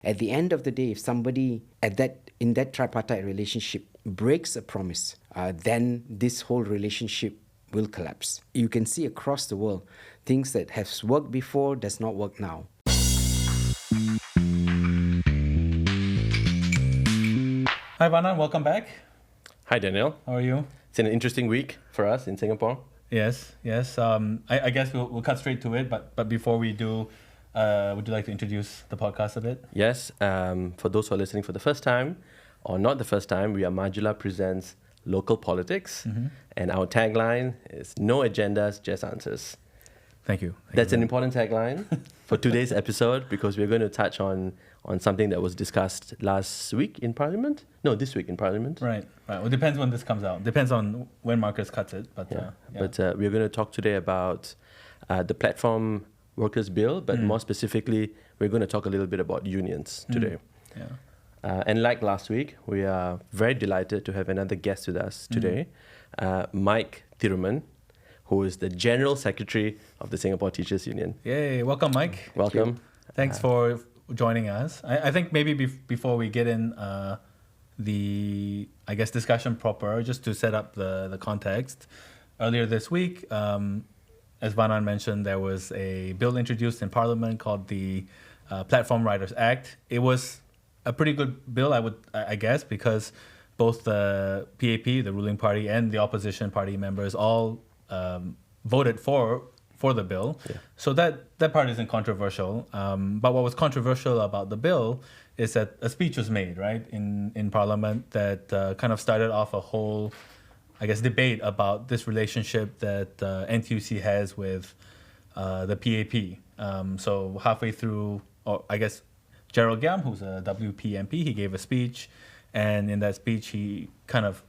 At the end of the day, if somebody in that tripartite relationship breaks a promise, then this whole relationship will collapse. You can see across the world, things that have worked before does not work now. Hi Vanan, welcome back. Hi Daniel. How are you? It's an interesting week for us in Singapore. Yes. I guess we'll cut straight to it, but before we do, would you like to introduce the podcast a bit? Yes, for those who are listening for the first time, or not the first time, we are Majula Presents Local Politics, and our tagline is no agendas, just answers. Thank you. That's an important tagline for today's episode because we're going to touch on something that was discussed last week in Parliament. No, this week in Parliament. Right. Well, it depends when this comes out. Depends on when Marcus cuts it. But we're going to talk today about the Platform Workers Bill, but more specifically, we're going to talk a little bit about unions today. And like last week, we are very delighted to have another guest with us today, Mike Thiruman, who is the General Secretary of the Singapore Teachers Union. Yay, welcome Mike. Welcome. Thanks for joining us. I think maybe before we get in the discussion proper, just to set up the context, earlier this week, as Vanan mentioned, there was a bill introduced in Parliament called the Platform Riders Act. It was a pretty good bill, I guess, because both the PAP, the ruling party, and the opposition party members all voted for the bill. Yeah. So that part isn't controversial. But what was controversial about the bill is that a speech was made, right, in Parliament that kind of started off a whole, debate about this relationship that NTUC has with the PAP. So halfway through, Gerald Giam, who's a WP MP, he gave a speech, and in that speech he kind of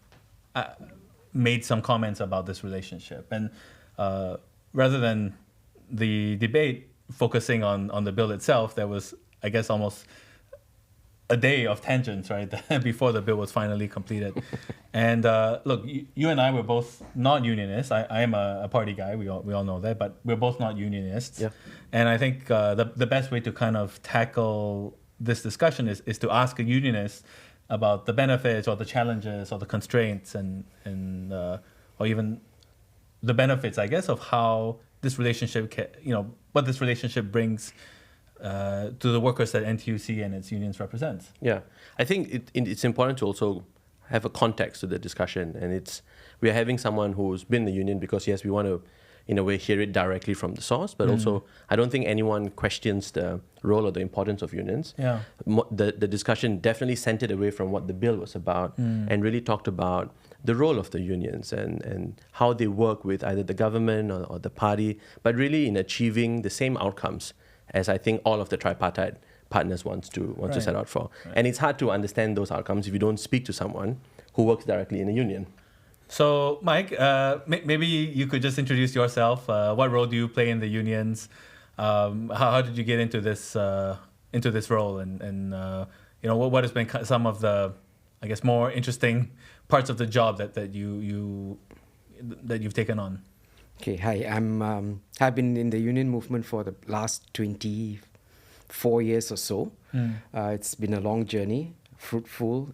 made some comments about this relationship. And rather than the debate focusing on the bill itself, there was, almost a day of tangents, right, before the bill was finally completed. And look, you and I were both not unionists. I am a party guy, we all know that, but we're both not unionists. Yeah. And I think the best way to kind of tackle this discussion is to ask a unionist about the benefits or the challenges or the constraints and or even the benefits, of how this relationship what this relationship brings to the workers that NTUC and its unions represents. Yeah, I think it's important to also have a context to the discussion, and we are having someone who's been in the union because yes, we want to in a way hear it directly from the source, but also I don't think anyone questions the role or the importance of unions. Yeah. The discussion definitely centered away from what the bill was about and really talked about the role of the unions and how they work with either the government or the party, but really in achieving the same outcomes as I think all of the tripartite partners want to set out for. Right. And it's hard to understand those outcomes if you don't speak to someone who works directly in a union. So, Mike, maybe you could just introduce yourself. What role do you play in the unions? How did you get into this role? And what has been some of the, more interesting parts of the job that you've taken on? Okay, hi. I've been in the union movement for the last 24 years or so. It's been a long journey, fruitful.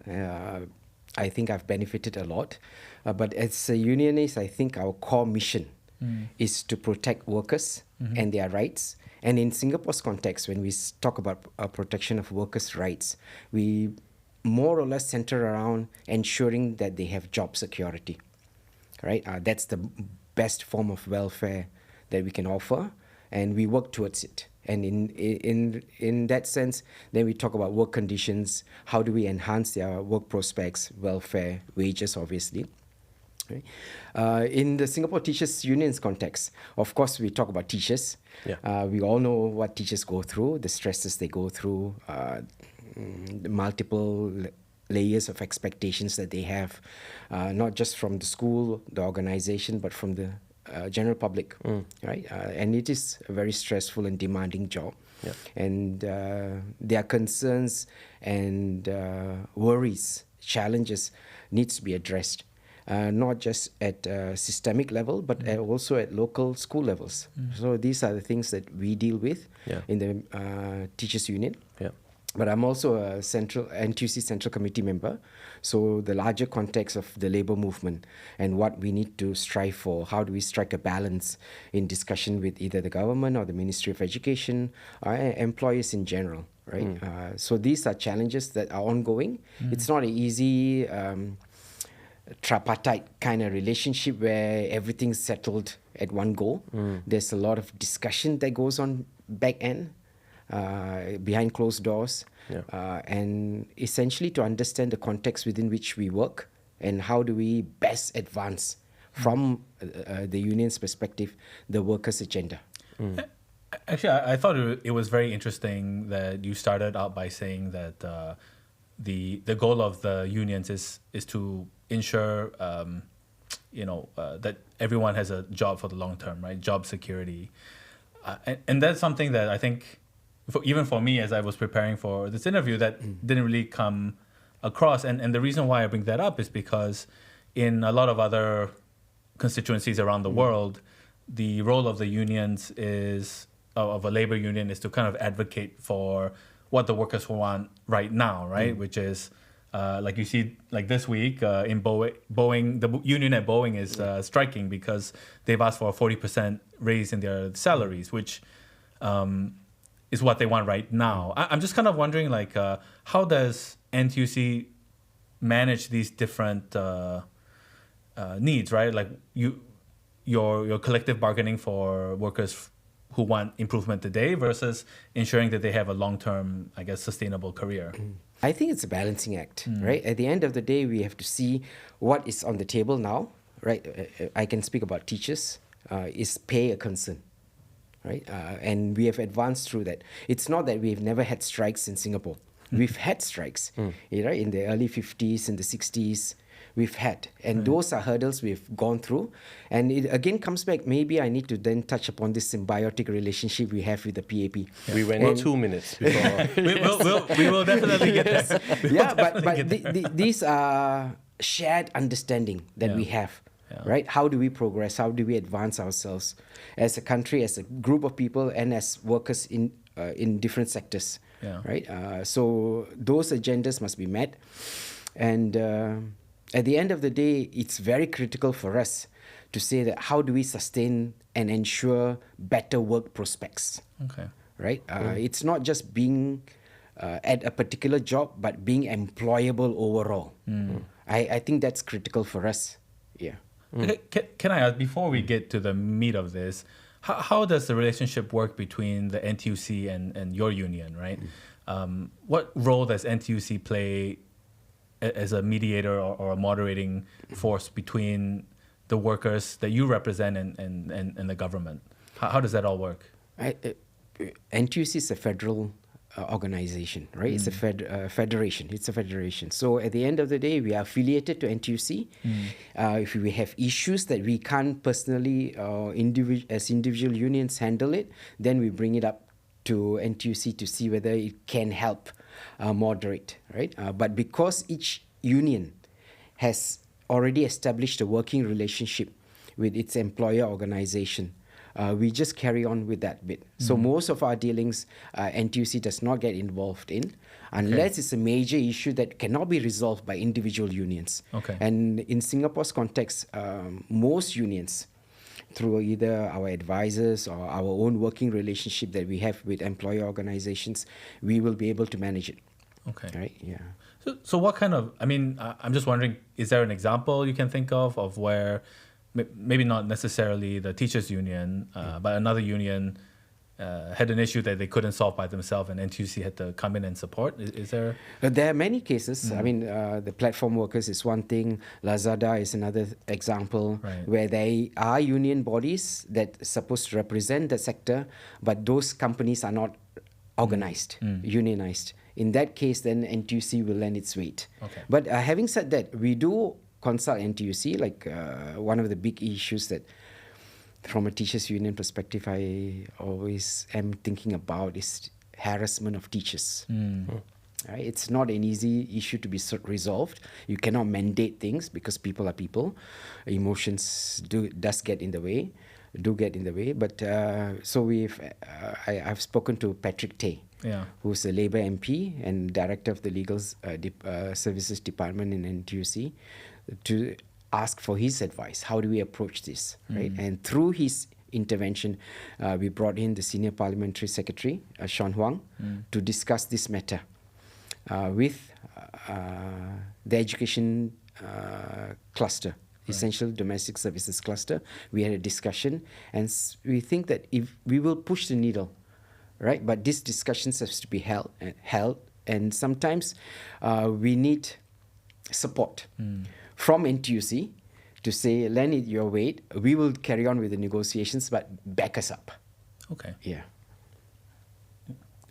I think I've benefited a lot. But as a unionist, I think our core mission is to protect workers and their rights. And in Singapore's context, when we talk about protection of workers' rights, we more or less center around ensuring that they have job security. Right? That's the best form of welfare that we can offer, and we work towards it. And in that sense, then we talk about work conditions. How do we enhance their work prospects, welfare, wages, obviously. Right? In the Singapore Teachers Union's context, of course, we talk about teachers. Yeah. We all know what teachers go through, the stresses they go through, the multiple layers of expectations that they have, not just from the school, the organization, but from the general public, right? And it is a very stressful and demanding job. Yeah. And their concerns and worries, challenges needs to be addressed. Not just at a systemic level, but also at local school levels. So these are the things that we deal with in the teachers union. Yeah. But I'm also a NTUC Central Committee member. So the larger context of the labour movement and what we need to strive for, how do we strike a balance in discussion with either the government or the Ministry of Education or employers in general, right? So these are challenges that are ongoing. It's not an easy tripartite kind of relationship where everything's settled at one go. There's a lot of discussion that goes on back end. Behind closed doors, and essentially to understand the context within which we work and how do we best advance from the union's perspective the workers' agenda. Actually, I thought it was very interesting that you started out by saying that the goal of the unions is to ensure that everyone has a job for the long term, right? Job security, and that's something that I think. Even for me, as I was preparing for this interview, that didn't really come across. And the reason why I bring that up is because in a lot of other constituencies around the world, the role of the unions of a labor union is to kind of advocate for what the workers want right now, right? Which is, like you see, like this week in Boeing, the union at Boeing is striking because they've asked for a 40% raise in their salaries, which... is what they want right now. I'm just kind of wondering, like, how does NTUC manage these different needs, right? Like your collective bargaining for workers who want improvement today versus ensuring that they have a long-term, I guess, sustainable career. I think it's a balancing act, right? At the end of the day, we have to see what is on the table now, right? I can speak about teachers. Is pay a concern? Right, and we have advanced through that. It's not that we've never had strikes in Singapore. We've had strikes, right? In the early 50s, in the 60s, we've had. And those are hurdles we've gone through. And it again comes back, maybe I need to then touch upon this symbiotic relationship we have with the PAP. We went in 2 minutes before. we will definitely get this. These are shared understanding that we have. Right? How do we progress? How do we advance ourselves as a country, as a group of people, and as workers in different sectors? Right? So those agendas must be met, and at the end of the day, it's very critical for us to say that how do we sustain and ensure better work prospects? Okay. Right? It's not just being at a particular job, but being employable overall. I think that's critical for us. Yeah. Okay, can I ask, before we get to the meat of this, how does the relationship work between the NTUC and your union, right? What role does NTUC play as a mediator or a moderating force between the workers that you represent and the government? How does that all work? NTUC is a federal organization, right? It's a federation. It's a federation. So at the end of the day, we are affiliated to NTUC. If we have issues that we can't personally as individual unions handle it, then we bring it up to NTUC to see whether it can help moderate, right? But because each union has already established a working relationship with its employer organization, we just carry on with that bit. So most of our dealings, NTUC does not get involved in unless it's a major issue that cannot be resolved by individual unions. Okay. And in Singapore's context, most unions, through either our advisors or our own working relationship that we have with employer organizations, we will be able to manage it. Okay. Right? Yeah. So what kind of, I'm just wondering, is there an example you can think of where maybe not necessarily the teachers union, but another union had an issue that they couldn't solve by themselves and NTUC had to come in and support? Is there? There are many cases. The platform workers is one thing. Lazada is another example, where they are union bodies that are supposed to represent the sector, but those companies are not organized, unionized. In that case, then NTUC will lend its weight. Okay. But having said that, we do consult NTUC. Like one of the big issues that, from a teachers' union perspective, I always am thinking about is harassment of teachers. Right? It's not an easy issue to be resolved. You cannot mandate things because people are people. Emotions do get in the way. But so I've spoken to Patrick Tay, who's a Labour MP and director of the Legal Services Department in NTUC, to ask for his advice. How do we approach this, right? And through his intervention, we brought in the Senior Parliamentary Secretary, Sean Huang, to discuss this matter with the education cluster, Essential Domestic Services Cluster. We had a discussion, and we think that if we will push the needle, right? But these discussions have to be held, and sometimes we need support from NTUC to say, lend it your weight. We will carry on with the negotiations, but back us up. Okay. Yeah.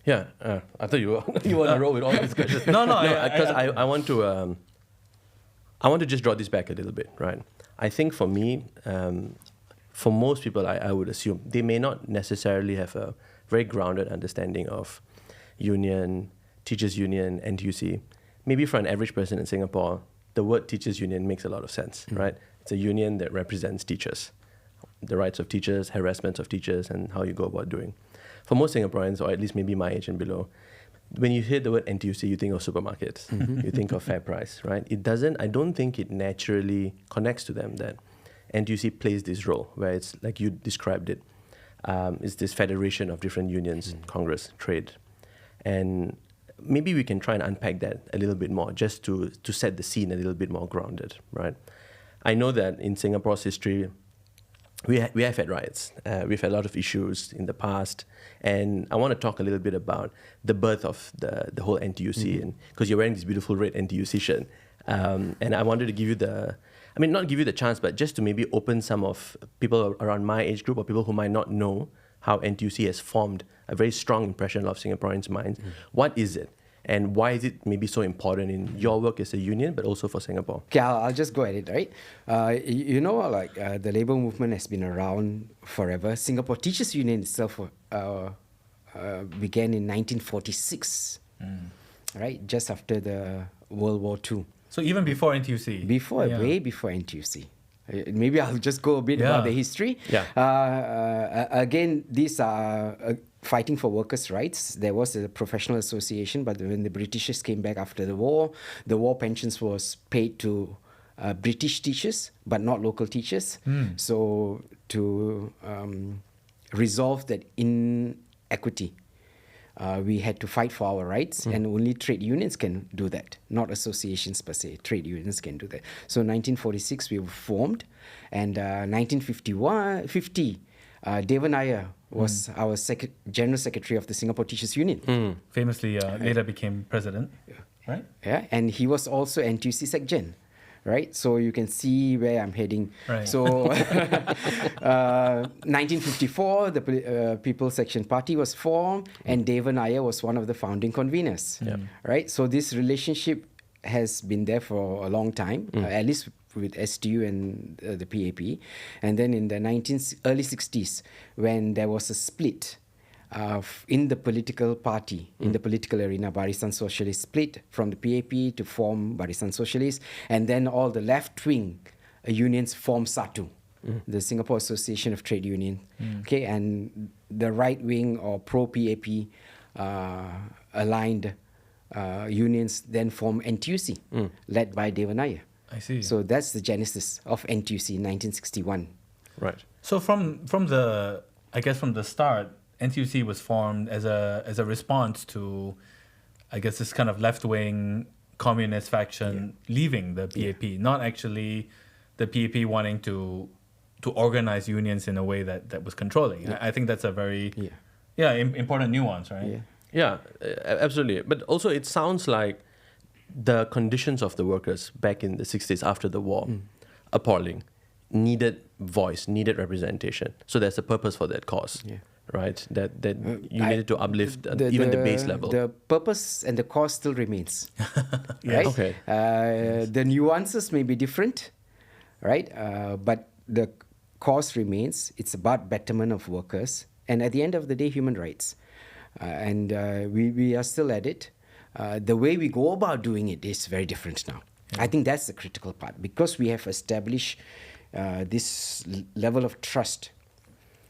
Yeah, I thought you want to roll with all these questions. No, because I want to just draw this back a little bit, right? I think for me, for most people, I would assume they may not necessarily have a very grounded understanding of union, teachers union, NTUC. Maybe for an average person in Singapore, the word teachers union makes a lot of sense, right? It's a union that represents teachers, the rights of teachers, harassment of teachers, and how you go about doing. For most Singaporeans, or at least maybe my age and below, when you hear the word NTUC, you think of supermarkets, you think of fair price, right? I don't think it naturally connects to them that NTUC plays this role, where it's like you described it. It's this federation of different unions, Congress, trade. And maybe we can try and unpack that a little bit more, just to set the scene a little bit more grounded, right? I know that in Singapore's history, we have had riots. We've had a lot of issues in the past. And I want to talk a little bit about the birth of the whole NTUC, and because you're wearing this beautiful red NTUC shirt. And I wanted to give you not give you the chance, but just to maybe open some of people around my age group or people who might not know how NTUC has formed a very strong impression of Singaporeans' minds. What is it? And why is it maybe so important in your work as a union, but also for Singapore? Okay, I'll just go at it, right? The labour movement has been around forever. Singapore Teachers Union itself began in 1946, right? Just after the World War II. So even before NTUC? Way before NTUC. Maybe I'll just go a bit about the history. Again, these are fighting for workers' rights. There was a professional association, but when the Britishers came back after the war pensions was paid to British teachers, but not local teachers. So to resolve that inequity, we had to fight for our rights, and only trade unions can do that, not associations per se. Trade unions can do that. So 1946 we were formed, and 1950, Devan Nair was our General Secretary of the Singapore Teachers Union. Famously later became president, right? Yeah, and he was also NTUC SecGen. Right, so you can see where I'm heading. Right. So, 1954, the People's Action Party was formed, and Devan Nair was one of the founding conveners. Right, so this relationship has been there for a long time, at least with STU and the PAP. And then in the early 60s, when there was a split in the political party, in the political arena, Barisan Socialist split from the PAP to form Barisan Socialist, and then all the left-wing unions formed SATU, the Singapore Association of Trade Union. Okay, and the right-wing or pro-PAP aligned unions then formed NTUC, led by Devan Nair. I see. So that's the genesis of NTUC in 1961. Right. So from the start, NTUC was formed as a response to, I guess, this kind of left-wing communist faction leaving the PAP, not actually the PAP wanting to organize unions in a way that was controlling. I think that's a very important nuance, right? Yeah, absolutely. But also it sounds like the conditions of the workers back in the 60s after the war, appalling, needed voice, needed representation. So there's a purpose for that cause. Right, that you needed to uplift even the base level. The purpose and the cause still remains, right? Okay. The nuances may be different, right? But the cause remains. It's about betterment of workers, and at the end of the day, human rights. And we are still at it. The way we go about doing it is very different now. I think that's the critical part, because we have established this level of trust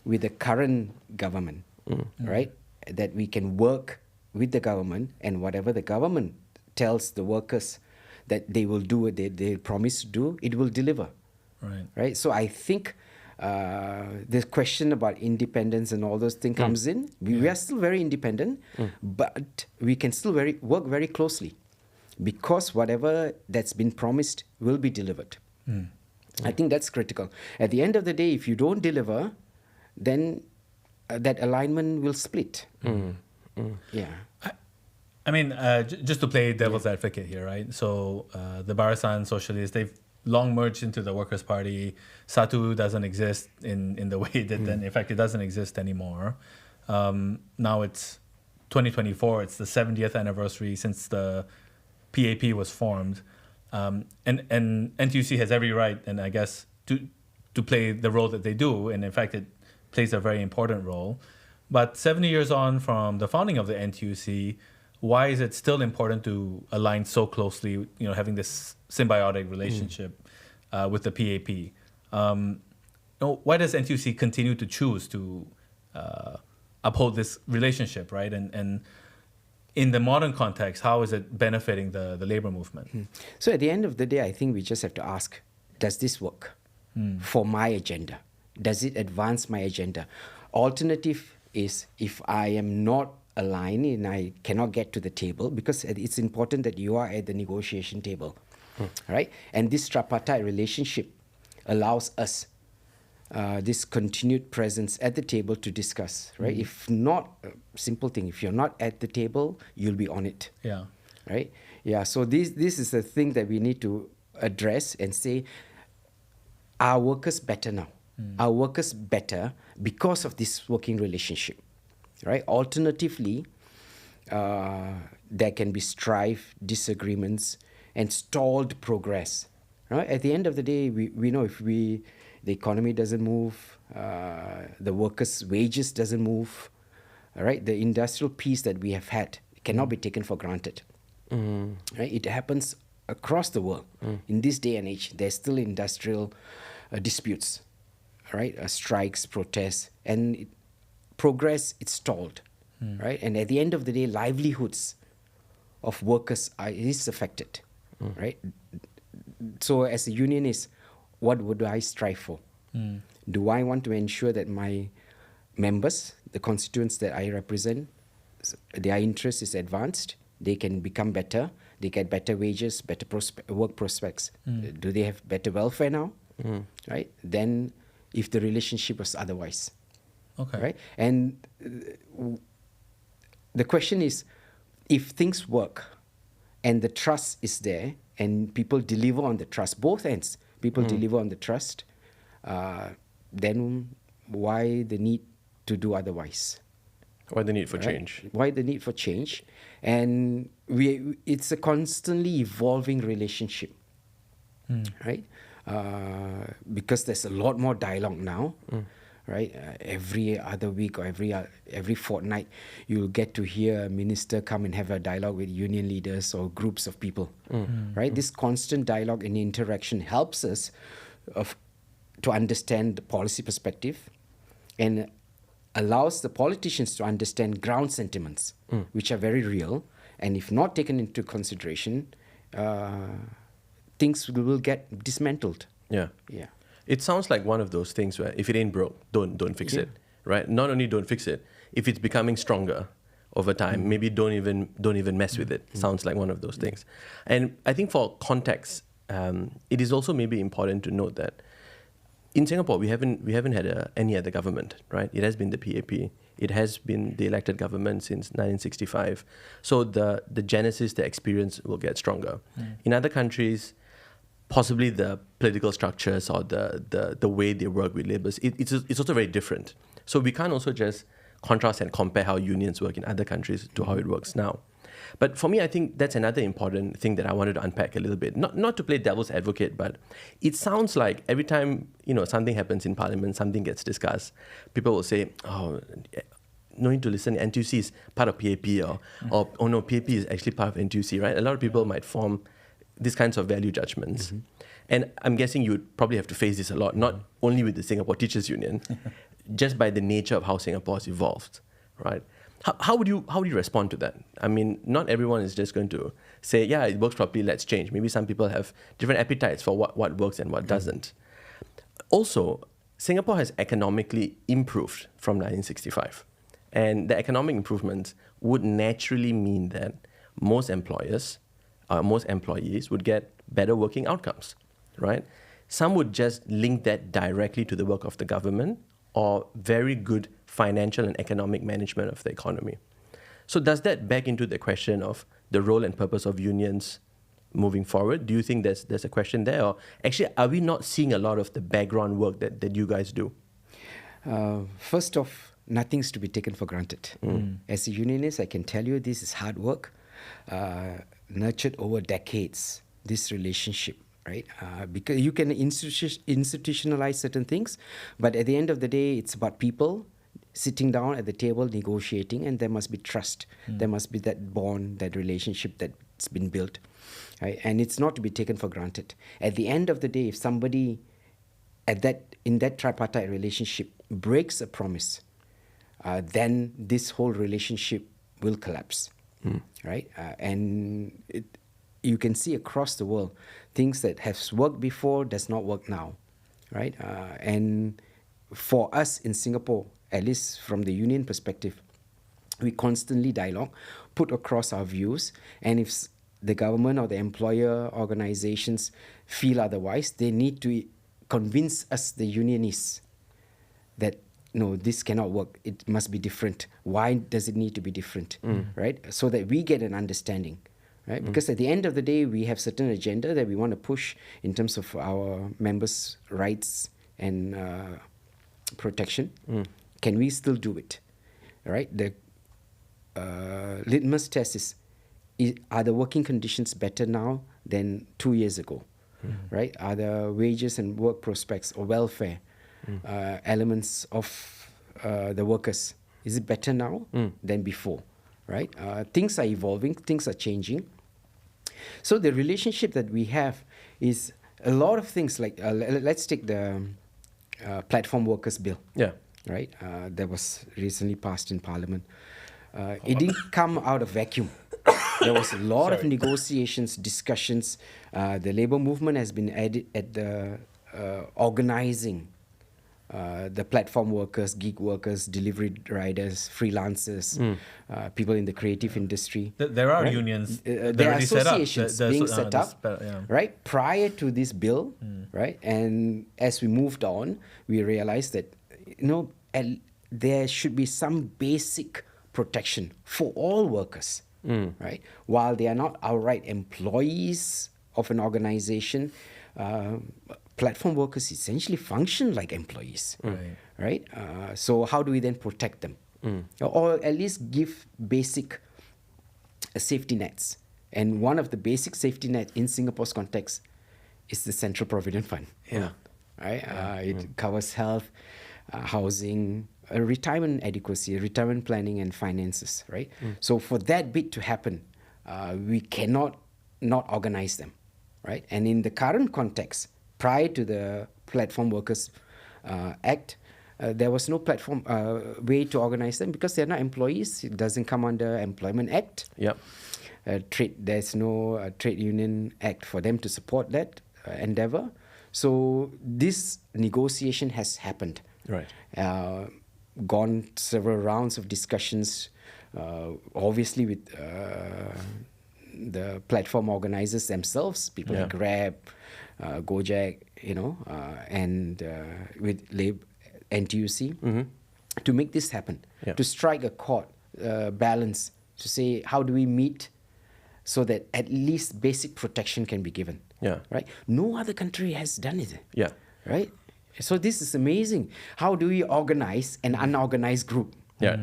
with the current government, right? That we can work with the government, and whatever the government tells the workers that they will do what they promise to do, it will deliver. Right? So I think the question about independence and all those things comes in. We are still very independent, but we can still work very closely because whatever that's been promised will be delivered. I think that's critical. At the end of the day, if you don't deliver, then that alignment will split. Yeah. I mean, just to play devil's advocate here, right? So the Barisan Socialists, they've long merged into the Workers' Party. Satu doesn't exist in the way it did then. In fact, it doesn't exist anymore. Now it's 2024. It's the 70th anniversary since the PAP was formed. And NTUC has every right, and I guess, to play the role that they do. And in fact, it plays a very important role. But 70 years on from the founding of the NTUC, why is it still important to align so closely, having this symbiotic relationship with the PAP? Why does NTUC continue to choose to uphold this relationship, right? And in the modern context, how is it benefiting the labor movement? So at the end of the day, I think we just have to ask, does this work for my agenda? Does it advance my agenda? Alternative is if I am not aligned and I cannot get to the table, because it's important that you are at the negotiation table, right? And this tripartite relationship allows us this continued presence at the table to discuss, right? If not, simple thing, if you're not at the table, you'll be on it. Yeah. Right? Yeah, so this is the thing that we need to address and say, are workers better now? Are workers better because of this working relationship? Right? Alternatively, there can be strife, disagreements, and stalled progress. Right? At the end of the day, we know if the economy doesn't move, the workers' wages doesn't move, right? The industrial peace that we have had cannot be taken for granted. Right? It happens across the world. In this day and age, there's still industrial disputes, right? Strikes, protests, and progress, it's stalled, right? And at the end of the day, livelihoods of workers is affected, right? So as a unionist, what would I strive for? Do I want to ensure that my members, the constituents that I represent, their interest is advanced, they can become better, they get better wages, better work prospects. Do they have better welfare now? Right? Then if the relationship was otherwise. Okay. Right? And the question is, if things work and the trust is there and people deliver on the trust, both ends, people deliver on the trust, then why the need to do otherwise? Why the need for change? Why the need for change? And it's a constantly evolving relationship, right? Because there's a lot more dialogue now, right? Every other week or every fortnight, you'll get to hear a minister come and have a dialogue with union leaders or groups of people, right? This constant dialogue and interaction helps us to understand the policy perspective and allows the politicians to understand ground sentiments, which are very real. And if not taken into consideration, things will get dismantled. Yeah. It sounds like one of those things where if it ain't broke, don't fix it, right? Not only don't fix it, if it's becoming stronger over time, maybe don't even mess with it. Sounds like one of those things. And I think for context, it is also maybe important to note that in Singapore, we haven't had any other government, right? It has been the PAP. It has been the elected government since 1965. So the genesis, the experience will get stronger. In other countries, possibly the political structures or the way they work with labours, it's also very different. So we can't also just contrast and compare how unions work in other countries to how it works now. But for me, I think that's another important thing that I wanted to unpack a little bit. Not to play devil's advocate, but it sounds like every time something happens in Parliament, something gets discussed, people will say, "Oh, no need to listen. NTUC is part of PAP," or "Oh no, PAP is actually part of NTUC." Right? A lot of people might form these kinds of value judgments, and I'm guessing you'd probably have to face this a lot, not only with the Singapore Teachers Union, just by the nature of how Singapore has evolved, right? How would you respond to that? I mean, not everyone is just going to say, yeah, it works properly, let's change. Maybe some people have different appetites for what works and what doesn't. Also, Singapore has economically improved from 1965. And the economic improvements would naturally mean that most employees would get better working outcomes, right? Some would just link that directly to the work of the government or very good financial and economic management of the economy. So does that back into the question of the role and purpose of unions moving forward? Do you think there's a question there? Or actually, are we not seeing a lot of the background work that you guys do? First off, nothing's to be taken for granted. As a unionist, I can tell you this is hard work, nurtured over decades, this relationship, right? Because you can institutionalize certain things, but at the end of the day, it's about people sitting down at the table negotiating, and there must be trust. There must be that bond, that relationship that's been built, right? And it's not to be taken for granted. At the end of the day, if somebody in that tripartite relationship breaks a promise, then this whole relationship will collapse, right? And you can see across the world, things that have worked before does not work now, right? And for us in Singapore, at least from the union perspective, we constantly dialogue, put across our views, and if the government or the employer organizations feel otherwise, they need to convince us, the unionists, that no, this cannot work. It must be different. Why does it need to be different, right? So that we get an understanding, right? Because at the end of the day, we have certain agenda that we want to push in terms of our members' rights and protection. Can we still do it, right? The litmus test is are the working conditions better now than 2 years ago, right? Are the wages and work prospects or welfare elements of the workers, is it better now than before, right? Things are evolving, things are changing. So the relationship that we have is a lot of things like, let's take the Platform Workers Bill. Yeah. Right? That was recently passed in Parliament. It didn't come out of vacuum. There was a lot of negotiations, discussions. The labour movement has been at the organizing the platform workers, gig workers, delivery riders, freelancers, people in the creative industry. There are right? unions. There are associations being set up, yeah. right, prior to this bill, right? And as we moved on, we realized that, there should be some basic protection for all workers, right? While they are not outright employees of an organization, platform workers essentially function like employees, right? So how do we then protect them? Or at least give basic safety nets. And one of the basic safety net in Singapore's context is the Central Provident Fund. Yeah. Right? It covers health, housing, retirement adequacy, retirement planning and finances, right? So for that bit to happen, we cannot not organize them, right? And in the current context, prior to the Platform Workers Act, there was no platform way to organize them because they're not employees. It doesn't come under Employment Act. Yep. There's no trade union act for them to support that endeavor. So this negotiation has happened. Right. Gone several rounds of discussions, obviously with the platform organizers themselves, people like Grab, Gojek, and with NTUC, to make this happen, to strike a chord, balance, to say how do we meet so that at least basic protection can be given. Yeah. Right? No other country has done it. Yeah. Right? So this is amazing. How do we organize an unorganized group? Yeah.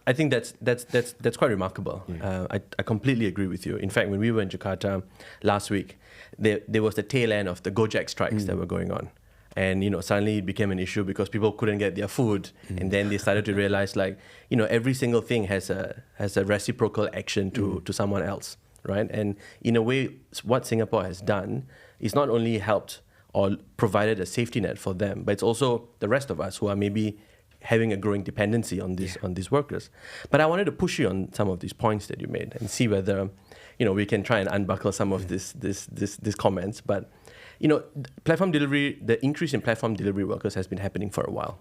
I think that's quite remarkable. I completely agree with you. In fact, when we were in Jakarta last week, there was the tail end of the Gojek strikes that were going on. And, suddenly it became an issue because people couldn't get their food. And then they started to realize, every single thing has a reciprocal action to someone else, right? And in a way, what Singapore has done is not only helped or provided a safety net for them, but it's also the rest of us who are maybe having a growing dependency on these workers. But I wanted to push you on some of these points that you made and see whether, we can try and unbuckle some of these comments. But, platform delivery, the increase in platform delivery workers has been happening for a while.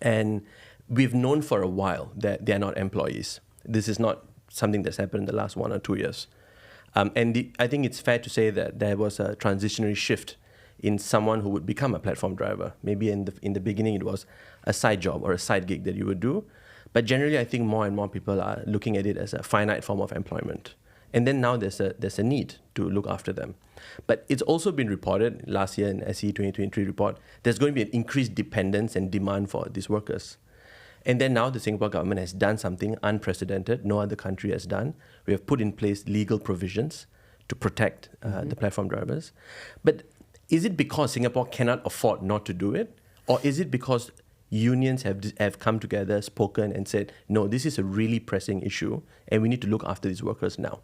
And we've known for a while that they are not employees. This is not something that's happened in the last 1 or 2 years. I think it's fair to say that there was a transitionary shift in someone who would become a platform driver. Maybe in the beginning it was a side job or a side gig that you would do. But generally, I think more and more people are looking at it as a finite form of employment. And then now there's a need to look after them. But it's also been reported last year in SE 2023 report, there's going to be an increased dependence and demand for these workers. And then now the Singapore government has done something unprecedented, no other country has done. We have put in place legal provisions to protect the platform drivers. But is it because Singapore cannot afford not to do it? Or is it because unions have come together, spoken and said, no, this is a really pressing issue and we need to look after these workers now?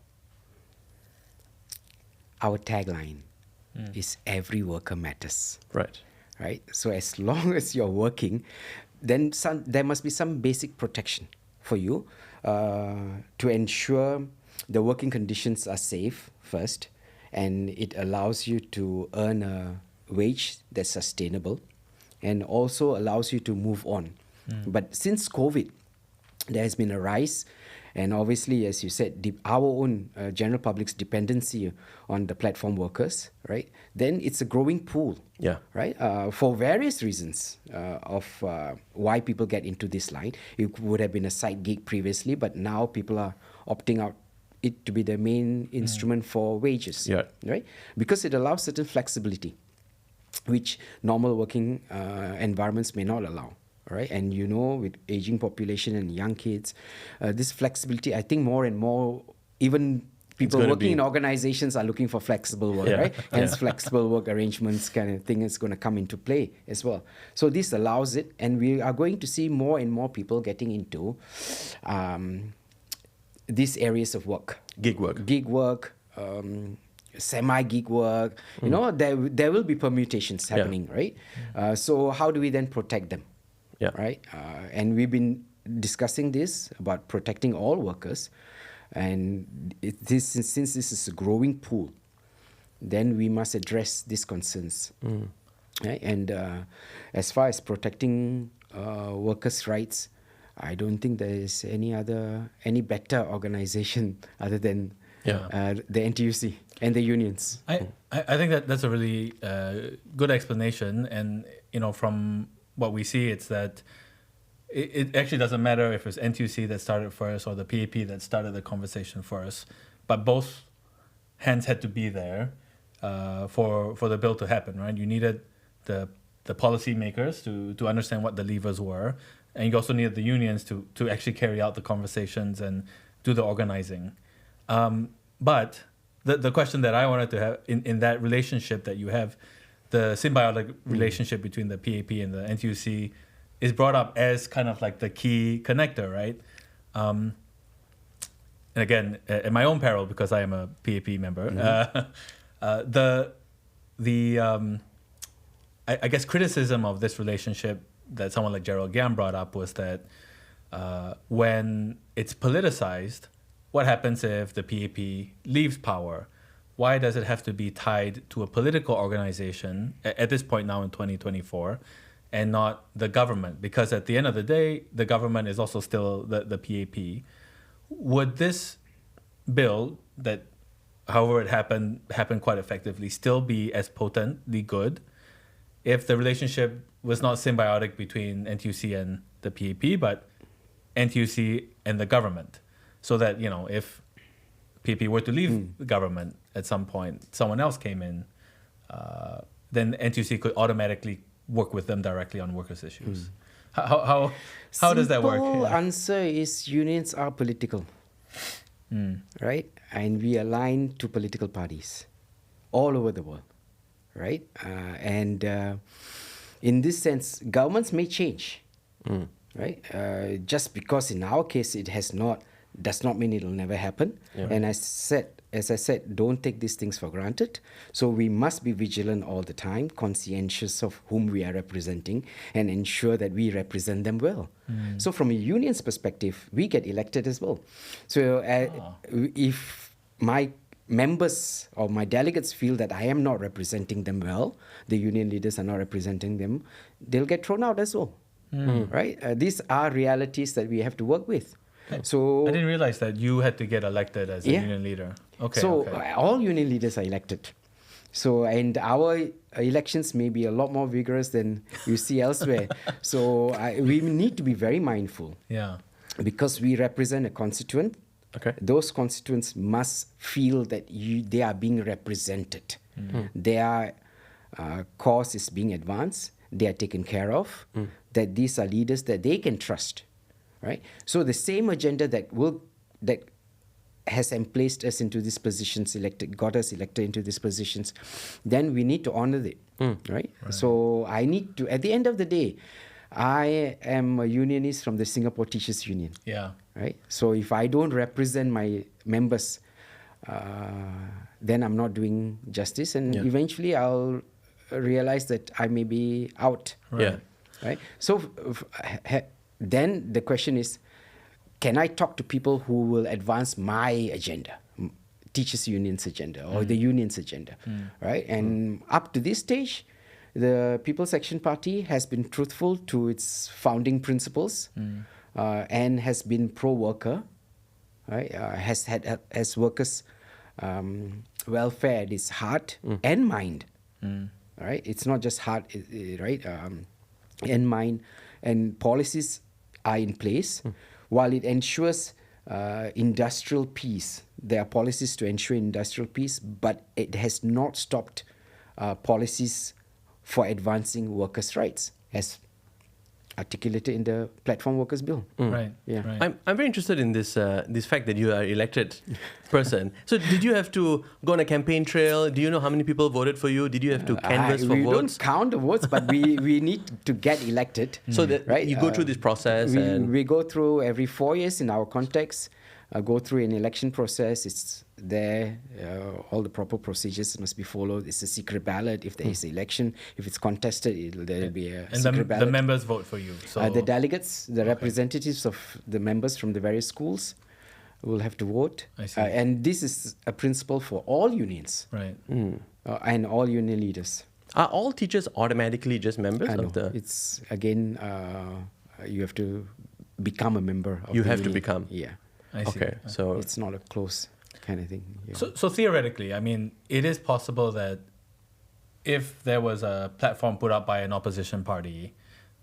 Our tagline is every worker matters. Right. So as long as you're working, then there must be some basic protection for you to ensure the working conditions are safe first, and it allows you to earn a wage that's sustainable and also allows you to move on. But since COVID, there has been a rise, and obviously, as you said, our own general public's dependency on the platform workers, right? Then it's a growing pool, right? For various reasons of why people get into this line. It would have been a side gig previously, but now people are opting out it to be the main instrument for wages, right? Because it allows certain flexibility, which normal working environments may not allow. Right, and with aging population and young kids, this flexibility, I think more and more, even people working in organizations are looking for flexible work, right? Hence, flexible work arrangements kind of thing is going to come into play as well. So this allows it, and we are going to see more and more people getting into these areas of work. Gig work. Semi-gig work. There will be permutations happening, right? So how do we then protect them? Right, and we've been discussing this about protecting all workers, and since this is a growing pool, then we must address these concerns. Right? And as far as protecting workers' rights, I don't think there is any better organization other than the NTUC and the unions. I think that's a really good explanation, and from what we see, it's that it actually doesn't matter if it's NTUC that started first or the PAP that started the conversation first, but both hands had to be there for the bill to happen, right? You needed the policy makers to understand what the levers were, and you also needed the unions to actually carry out the conversations and do the organizing. But the question that I wanted to have in that relationship that you have, the symbiotic relationship between the PAP and the NTUC is brought up as kind of like the key connector, right? And again, at my own peril, because I am a PAP member, I guess criticism of this relationship that someone like Gerald Giam brought up was that when it's politicized, what happens if the PAP leaves power? Why does it have to be tied to a political organization at this point now in 2024 and not the government? Because at the end of the day, the government is also still the PAP. Would this bill that, however it happened quite effectively, still be as potently good if the relationship was not symbiotic between NTUC and the PAP, but NTUC and the government? So that, if PAP were to leave the government at some point, someone else came in, then NTUC could automatically work with them directly on workers' issues. How does that work? Simple answer is unions are political, right? And we align to political parties all over the world, right? And in this sense, governments may change, right? Just because in our case it has not does not mean it'll never happen. Yeah. And as I said, don't take these things for granted. So we must be vigilant all the time, conscientious of whom we are representing, and ensure that we represent them well. So from a union's perspective, we get elected as well. So if my members or my delegates feel that I am not representing them well, the union leaders are not representing them, they'll get thrown out as well. Right? These are realities that we have to work with. So I didn't realize that you had to get elected as a Yeah. union leader. Okay. So okay. all union leaders are elected. So, and our elections may be a lot more vigorous than you see elsewhere. So we need to be very mindful Yeah. because we represent a constituent. Okay. Those constituents must feel that they are being represented. Their cause is being advanced. They are taken care of. That these are leaders that they can trust, right? So the same agenda that has placed us into these positions, got us elected into these positions, then we need to honor it, right? So I need to, at the end of the day, I am a unionist from the Singapore Teachers Union. Yeah. Right? So if I don't represent my members, then I'm not doing justice, and eventually I'll realize that I may be out. Yeah. Right? So then the question is, can I talk to people who will advance my agenda, teachers' union's agenda, or the union's agenda, right? And up to this stage, the People's Action Party has been truthful to its founding principles, and has been pro-worker, right? Has workers' welfare at its heart and mind, right? It's not just heart, right? And mind, and policies are in place. While it ensures industrial peace, there are policies to ensure industrial peace, but it has not stopped policies for advancing workers' rights, as articulated in the Platform Workers Bill. Right. Yeah. Right. I'm very interested in this fact that you are elected person. So did you have to go on a campaign trail? Do you know how many people voted for you? Did you have to canvass for we votes? don't count the votes, but we need to get elected. So that right? you go through this process and we go through every 4 years in our context, go through an election process. It's there, all the proper procedures must be followed. It's a secret ballot if there is an election. If it's contested, there'll be a And secret ballot. the members vote for you. So The delegates, the representatives of the members from the various schools will have to vote. I see. And this is a principle for all unions right. and all union leaders. are all teachers automatically just members I know. of the? It's, again, you have to become a member of You the have to union. become. Yeah. I see. Okay, so It's not a close kind of thing. Yeah. So theoretically, I mean, it is possible that if there was a platform put up by an opposition party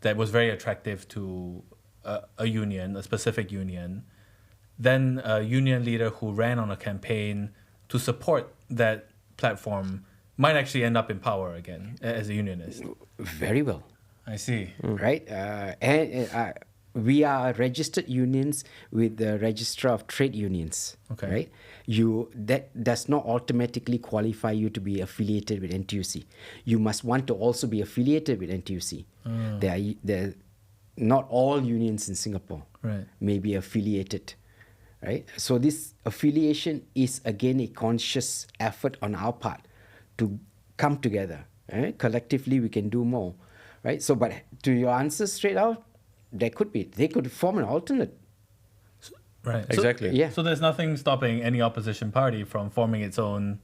that was very attractive to a union, a specific union, then a union leader who ran on a campaign to support that platform might actually end up in power again as a unionist. Very well. I see. Right? And we are registered unions with the Registrar of Trade Unions. Okay. Right? That does not automatically qualify you to be affiliated with NTUC. You must want to also be affiliated with NTUC. There not all unions in Singapore Right. may be affiliated. Right? So this affiliation is again a conscious effort on our part to come together. Right? Collectively, we can do more. Right? So, but to your answer straight out, they could form an alternate. Right. Exactly. Yeah. So there's nothing stopping any opposition party from forming its own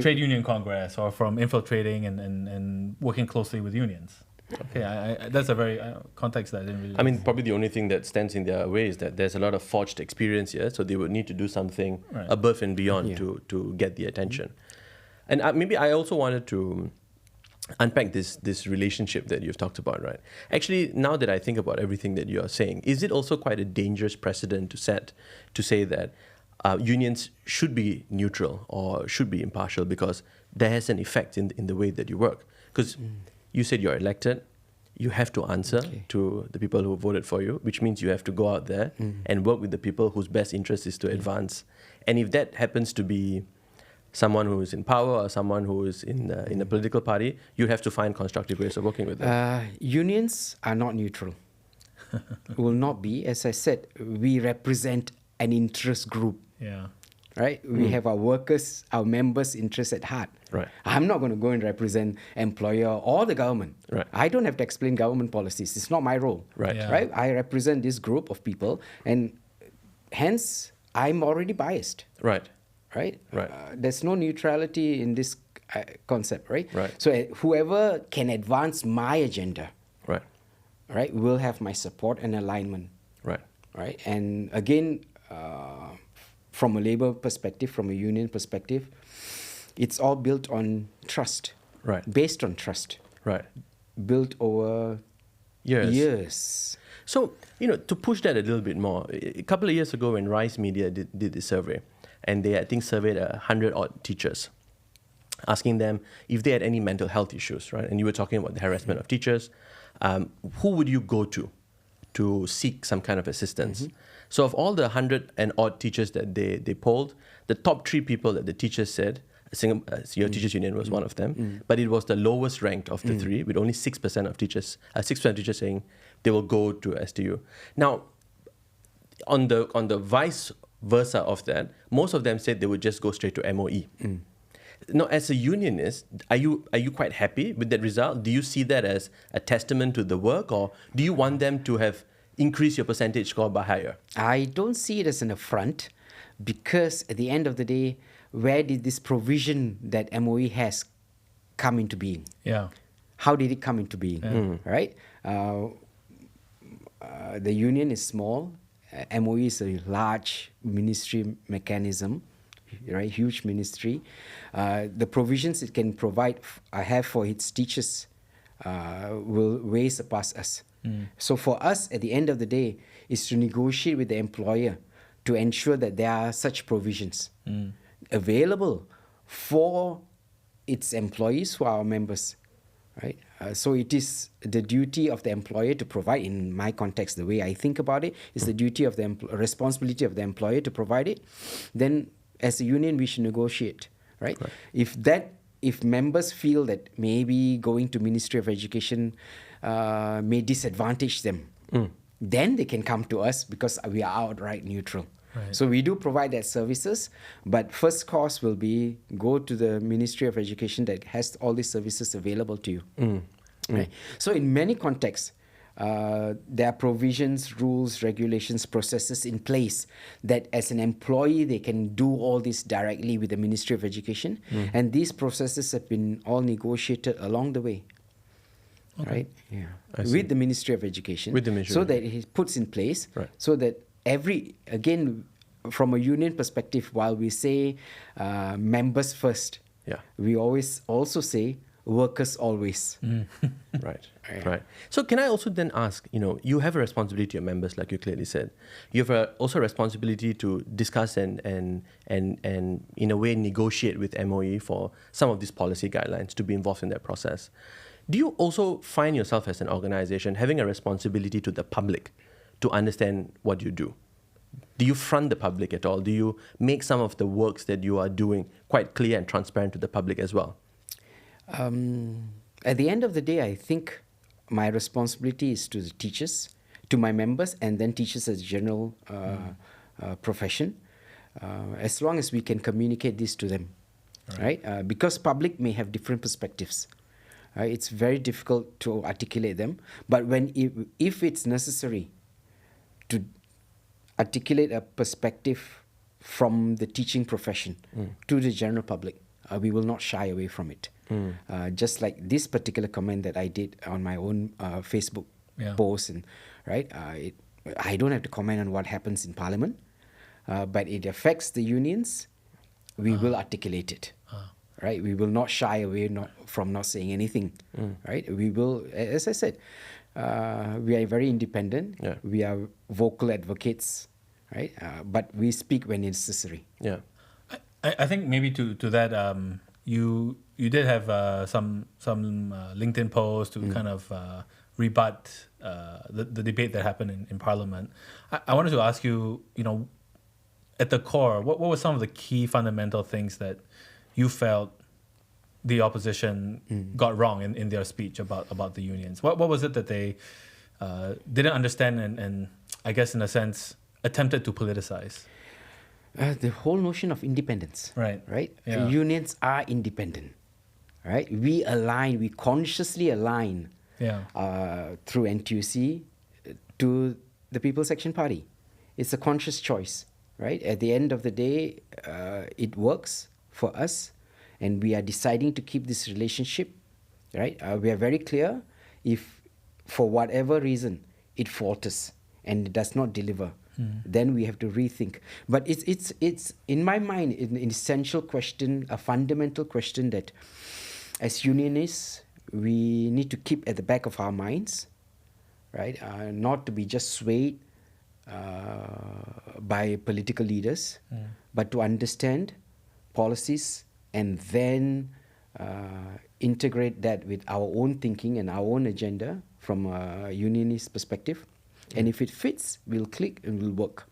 trade union congress or from infiltrating and working closely with unions. Okay, I that's a very context that I didn't really. I mean, probably the only thing that stands in their way is that there's a lot of forged experience here, so they would need to do something Right. above and beyond Yeah. to get the attention. And maybe I also wanted to unpack this relationship that you've talked about, right? Actually, now that I think about everything that you're saying, is it also quite a dangerous precedent to set to say that unions should be neutral or should be impartial because there has an effect in the way that you work? Because you said you're elected, you have to answer to the people who voted for you, which means you have to go out there and work with the people whose best interest is to advance. And if that happens to be someone who is in power or someone who is in a political party, you have to find constructive ways of working with them. Unions are not neutral. Will not be. As I said, we represent an interest group. Yeah. Right? We have our workers, our members' interests at heart. Right. I'm not going to go and represent employer or the government. Right. I don't have to explain government policies. It's not my role. Right. Yeah. Right? I represent this group of people, and hence I'm already biased. Right. Right? Right. There's no neutrality in this concept, right? Right. So whoever can advance my agenda, Right. right, will have my support and alignment. Right. Right? And again, from a labor perspective, from a union perspective, it's all built on trust. Right. Based on trust. Right. Built over years. So, to push that a little bit more, a couple of years ago when Rise Media did this survey, and they, I think, surveyed 100-odd teachers, asking them if they had any mental health issues, right? And you were talking about the harassment of teachers. Who would you go to seek some kind of assistance? So of all the 100 and odd teachers that they polled, the top 3 people that the teachers said, your teachers union was one of them, but it was the lowest ranked of the 3, with only 6% of teachers, 6% of teachers saying they will go to STU. Now, on the vice versa of that, most of them said they would just go straight to MOE. Now, as a unionist, are you quite happy with that result? Do you see that as a testament to the work, or do you want them to have increased your percentage score by higher? I don't see it as an affront, because at the end of the day, where did this provision that MOE has come into being? Yeah. How did it come into being? Right? The union is small. MOE is a large ministry mechanism, right? Huge ministry. The provisions it can provide, have for its teachers, will way surpass us. So for us, at the end of the day, is to negotiate with the employer to ensure that there are such provisions available for its employees who are our members, right? So it is the duty of the employer to provide. In my context, the way I think about it is the duty of the responsibility of the employer to provide it. Then, as a union, we should negotiate, right? If members feel that maybe going to Ministry of Education may disadvantage them, then they can come to us, because we are outright neutral. Right. So we do provide that services, but first course will be go to the Ministry of Education that has all these services available to you. Right? So in many contexts, there are provisions, rules, regulations, processes in place that as an employee, they can do all this directly with the Ministry of Education. And these processes have been all negotiated along the way. Okay. Right? Yeah. I see. With the Ministry of Education. With the Ministry so of that it puts in place, Right. so that again, from a union perspective, while we say members first, Yeah. we always also say workers always. Right. So can I also then ask, you have a responsibility to your members, like you clearly said. You have also a responsibility to discuss and in a way negotiate with MOE for some of these policy guidelines, to be involved in that process. Do you also find yourself as an organization having a responsibility to the public to understand what you do? Do you front the public at all? Do you make some of the works that you are doing quite clear and transparent to the public as well? At the end of the day, I think my responsibility is to the teachers, to my members, and then teachers as a general profession, as long as we can communicate this to them, right? Because public may have different perspectives. It's very difficult to articulate them. But if it's necessary to articulate a perspective from the teaching profession to the general public, we will not shy away from it. Just like this particular comment that I did on my own Facebook post, and I don't have to comment on what happens in Parliament, but it affects the unions. We will articulate it. Right, we will not shy away from not saying anything. Right, we will, as I said, we are very independent. Yeah. We are vocal advocates, right? But we speak when necessary. Yeah. I think maybe to that, you did have some LinkedIn posts to kind of rebut the debate that happened in Parliament. I wanted to ask you, at the core, what were some of the key fundamental things that you felt the opposition got wrong in their speech about the unions? What was it that they didn't understand and I guess in a sense attempted to politicize? The whole notion of independence. Right. Yeah. Unions are independent. Right? We consciously align through NTUC to the People's Action Party. It's a conscious choice. Right? At the end of the day, it works for us, and we are deciding to keep this relationship. Right? We are very clear. If for whatever reason it falters and it does not deliver, then we have to rethink. But it's in my mind an essential question, a fundamental question that, as unionists, we need to keep at the back of our minds, right? Not to be just swayed by political leaders, but to understand policies and then integrate that with our own thinking and our own agenda from a unionist perspective. And if it fits, we'll click and we'll work.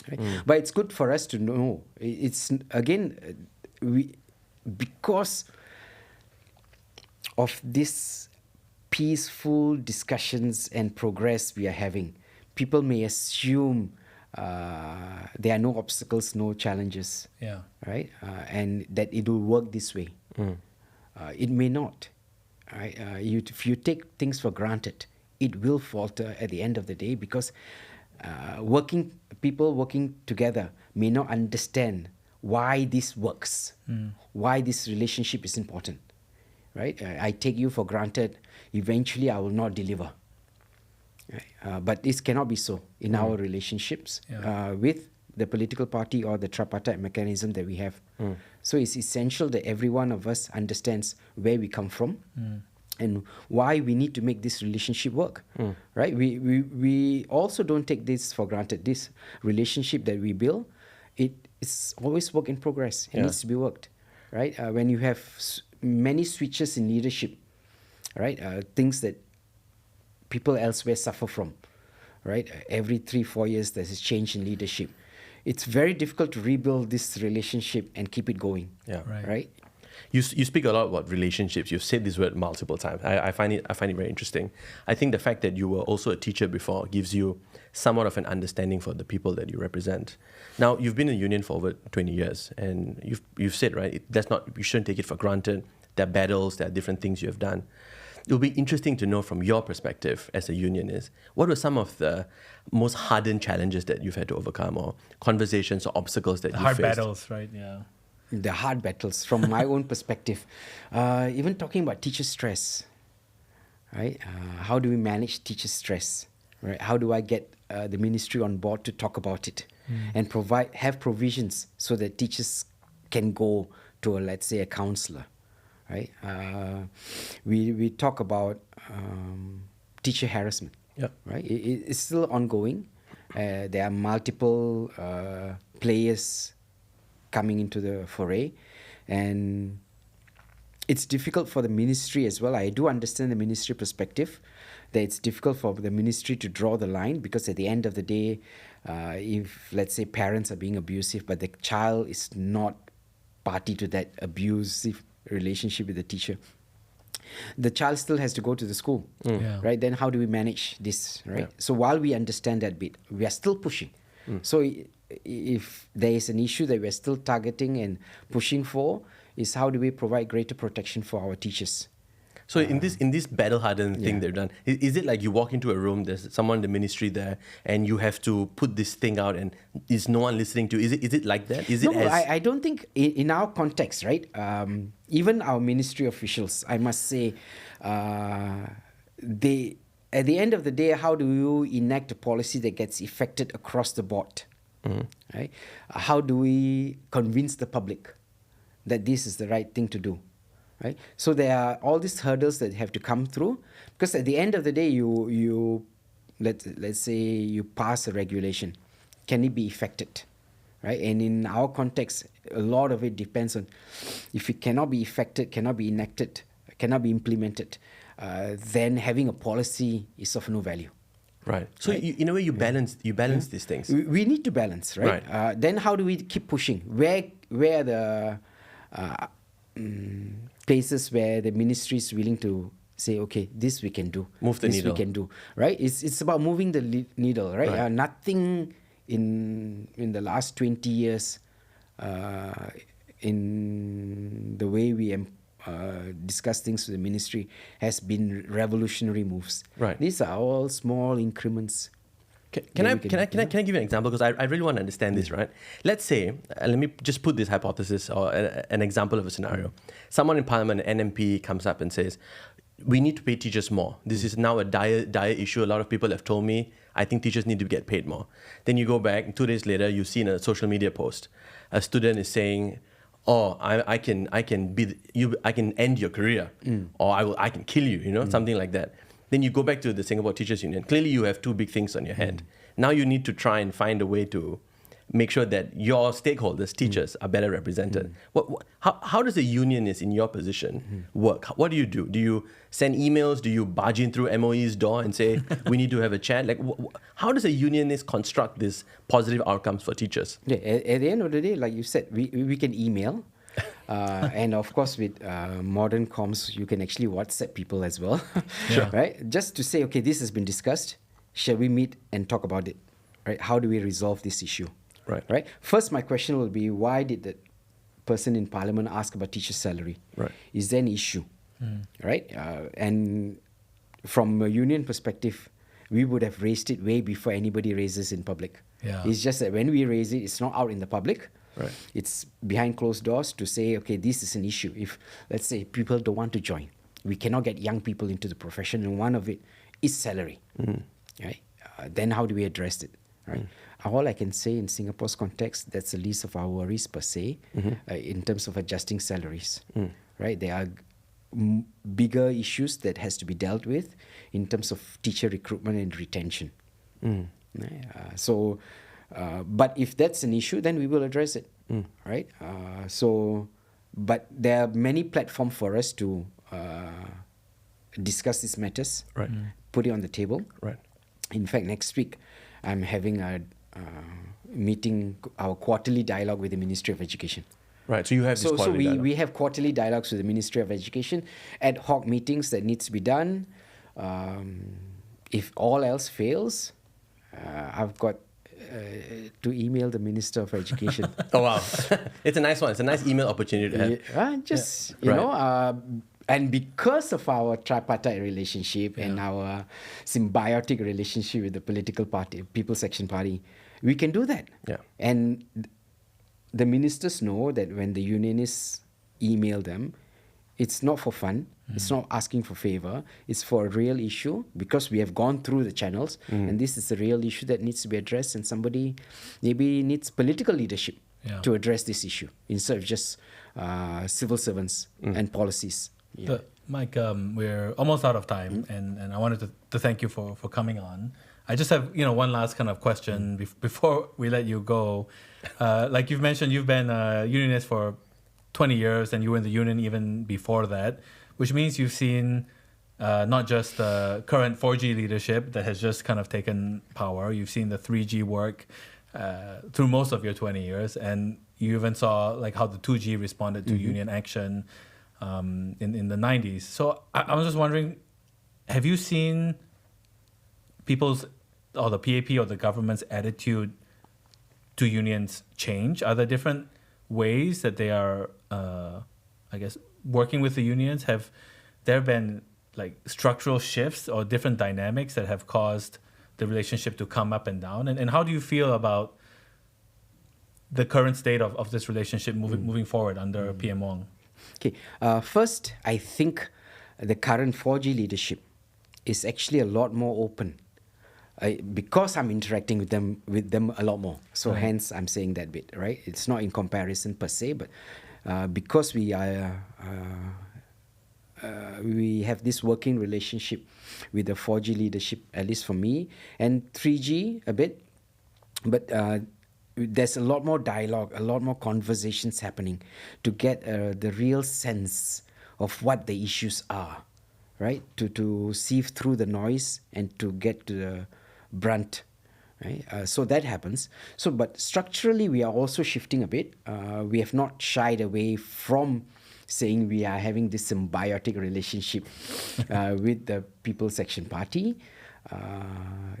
Right? But it's good for us to know. It's again, because of this peaceful discussions and progress we are having, people may assume there are no obstacles, no challenges, right? And that it will work this way. It may not. Right? If you take things for granted, it will falter at the end of the day, because people working together may not understand why this works, why this relationship is important. Right? I take you for granted. Eventually, I will not deliver. Right? But this cannot be so in our relationships with the political party or the tripartite mechanism that we have. So it's essential that every one of us understands where we come from and why we need to make this relationship work. Right? We also don't take this for granted. This relationship that we build, it's always work in progress. It needs to be worked. Right? When you have many switches in leadership, right? Things that people elsewhere suffer from, right? Every 3-4 years, there's a change in leadership. It's very difficult to rebuild this relationship and keep it going. Right? You speak a lot about relationships. You've said this word multiple times. I find it very interesting. I think the fact that you were also a teacher before gives you somewhat of an understanding for the people that you represent. Now, you've been in a union for over 20 years, and you've said, right, you shouldn't take it for granted. There are battles, there are different things you have done. It will be interesting to know from your perspective as a unionist, what were some of the most hardened challenges that you've had to overcome, or conversations or obstacles that you faced? Hard battles, right? Yeah. The hard battles from my own perspective. Even talking about teacher stress, right? How do we manage teacher stress? Right? How do I get the ministry on board to talk about it and have provisions so that teachers can go to, let's say, a counselor, right? We talk about teacher harassment, right? It's still ongoing. There are multiple players coming into the foray, and it's difficult for the ministry as well. I do understand the ministry perspective, that it's difficult for the ministry to draw the line, because at the end of the day, if, let's say, parents are being abusive, but the child is not party to that abusive relationship with the teacher, the child still has to go to the school, right? Then how do we manage this, right? So while we understand that bit, we are still pushing. So if there is an issue that we're still targeting and pushing for, is how do we provide greater protection for our teachers? So in this battle-hardened thing they've done, is it like you walk into a room, there's someone in the ministry there, and you have to put this thing out, and is no one listening to you? Is it like that? I don't think in our context, right? Even our ministry officials, I must say, they, at the end of the day, how do you enact a policy that gets effected across the board? Right? How do we convince the public that this is the right thing to do? Right? So there are all these hurdles that have to come through, because at the end of the day, let's say you pass a regulation, can it be effected? Right? And in our context, a lot of it depends on if it cannot be effected, cannot be enacted, cannot be implemented, then having a policy is of no value. Right. So right? In a way, you balance these things. We need to balance, right? Then how do we keep pushing? Where are the places where the ministry is willing to say, okay, this we can do. Move the needle. This we can do, right? It's about moving the needle, right? Nothing in the last 20 years, in the way we discuss things with the ministry, has been revolutionary moves. Right. These are all small increments. Can I give you an example? Because I really want to understand this, right? Let's say, let me just put this hypothesis or an example of a scenario. Someone in Parliament, an MP, comes up and says, we need to pay teachers more. This is now a dire issue. A lot of people have told me, I think teachers need to get paid more. Then you go back, and 2 days later, you see in a social media post, a student is saying, oh, I can end your career, or I can kill you, something like that. Then you go back to the Singapore Teachers Union. Clearly, you have two big things on your hand. Now you need to try and find a way to make sure that your stakeholders, teachers, are better represented. How does a unionist in your position work? What do you do? Do you send emails? Do you barge in through MOE's door and say, we need to have a chat? Like, how does a unionist construct these positive outcomes for teachers? Yeah, at the end of the day, like you said, we can email. And of course, with modern comms, you can actually WhatsApp people as well, right? Just to say, okay, this has been discussed. Shall we meet and talk about it? Right? How do we resolve this issue? Right. First, my question will be, why did the person in Parliament ask about teacher salary? Right. Is there an issue? Right? And from a union perspective, we would have raised it way before anybody raises in public. Yeah. It's just that when we raise it, it's not out in the public. Right. It's behind closed doors to say, okay, this is an issue. If, let's say, people don't want to join, we cannot get young people into the profession, and one of it is salary. Right? Then how do we address it? Right? All I can say in Singapore's context, that's the least of our worries per se, in terms of adjusting salaries. Right? There are bigger issues that has to be dealt with in terms of teacher recruitment and retention. But if that's an issue, then we will address it, right? But there are many platforms for us to discuss these matters, right? Put it on the table. Right. In fact, next week, I'm having a meeting, our quarterly dialogue with the Ministry of Education. Right, so you have this quarterly dialogue. We have quarterly dialogues with the Ministry of Education, ad hoc meetings that needs to be done. If all else fails, I've got to email the Minister of Education. Oh, wow. It's a nice one. It's a nice email opportunity to have. You know, and because of our tripartite relationship and our symbiotic relationship with the political party, People's Action Party, we can do that. Yeah. And the ministers know that when the unionists email them, it's not for fun. It's not asking for favor. It's for a real issue because we have gone through the channels and this is a real issue that needs to be addressed, and somebody maybe needs political leadership to address this issue instead of just civil servants and policies. Mike, we're almost out of time, and I wanted to thank you for coming on. I just have one last kind of question before we let you go. Like you've mentioned, you've been a unionist for 20 years, and you were in the union even before that, which means you've seen not just the current 4G leadership that has just kind of taken power. You've seen the 3G work through most of your 20 years, and you even saw like how the 2G responded to union action in the 90s. So I was just wondering, have you seen people's, or the PAP or the government's attitude to unions change? Are there different ways that they are, I guess, working with the unions? Have there been like structural shifts or different dynamics that have caused the relationship to come up and down? And how do you feel about the current state of this relationship moving forward under PM Wong? Okay, first, I think the current 4G leadership is actually a lot more open. Because I'm interacting with them a lot more. So hence I'm saying that bit, right? It's not in comparison per se, but because we have this working relationship with the 4G leadership, at least for me, and 3G a bit, but there's a lot more dialogue, a lot more conversations happening to get the real sense of what the issues are, right? To sieve through the noise and to get to the brunt, right? So that happens. But structurally, we are also shifting a bit. We have not shied away from saying we are having this symbiotic relationship with the People's Action Party.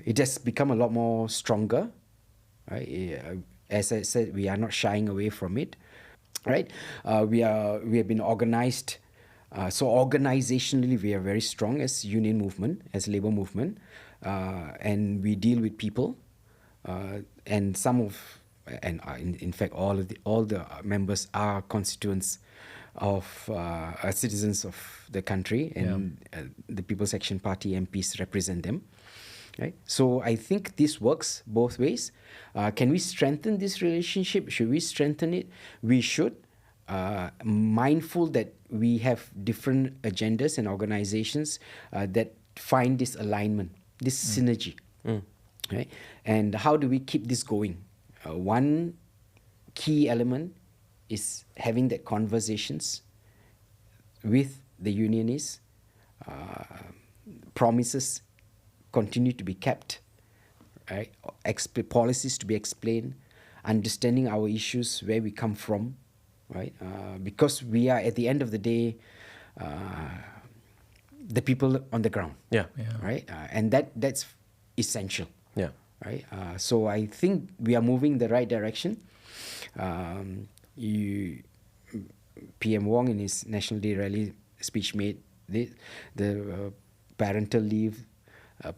It has become a lot more stronger. right? As I said, we are not shying away from it, right? We have been organized. So organizationally, we are very strong as union movement, as labor movement, and we deal with people, and in fact, all the members are constituents of citizens of the country, and the People's Action Party MPs represent them. Right? So I think this works both ways. Can we strengthen this relationship? Should we strengthen it? We should. Mindful that we have different agendas and organizations that find this alignment, this synergy. Right? And how do we keep this going? One key element is having that conversations with the unionists, promises continue to be kept, right? Policies to be explained, understanding our issues, where we come from, right? Because we are, at the end of the day, the people on the ground, right? And that's essential, right? So I think we are moving the right direction. PM Wong in his National Day rally speech made the parental leave,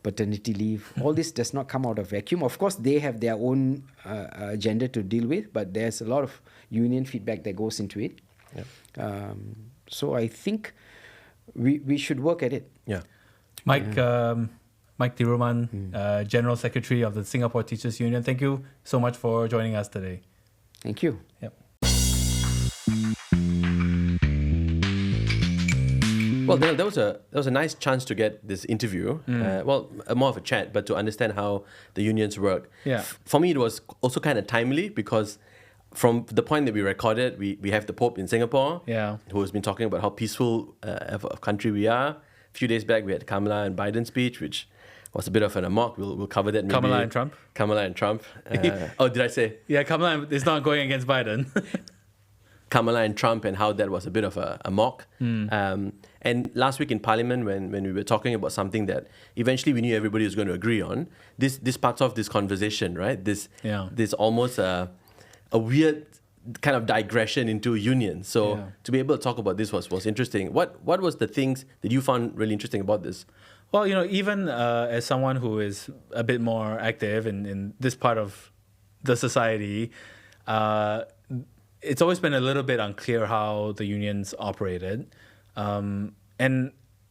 paternity leave, all this does not come out of vacuum. Of course, they have their own agenda to deal with, but there's a lot of union feedback that goes into it. So I think we should work at it. Mike Thiruman, General Secretary of the Singapore Teachers Union, thank you so much for joining us today. Thank you. Well, that was a nice chance to get this interview. More of a chat, but to understand how the unions work. For me, it was also kind of timely because from the point that we recorded, we have the Pope in Singapore, who has been talking about how peaceful of a country we are. A few days back, we had Kamala and Biden speech, which was a bit of an amok. We'll cover that maybe. Kamala and Trump. Oh, did I say? Yeah, Kamala is not going against Biden. Kamala and Trump and how that was a bit of a mock. And last week in Parliament, when we were talking about something that eventually we knew everybody was going to agree on, this starts off this conversation, right? This almost a weird kind of digression into unions. So to be able to talk about this was interesting. What was the things that you found really interesting about this? Well, even as someone who is a bit more active in this part of the society, it's always been a little bit unclear how the unions operated. And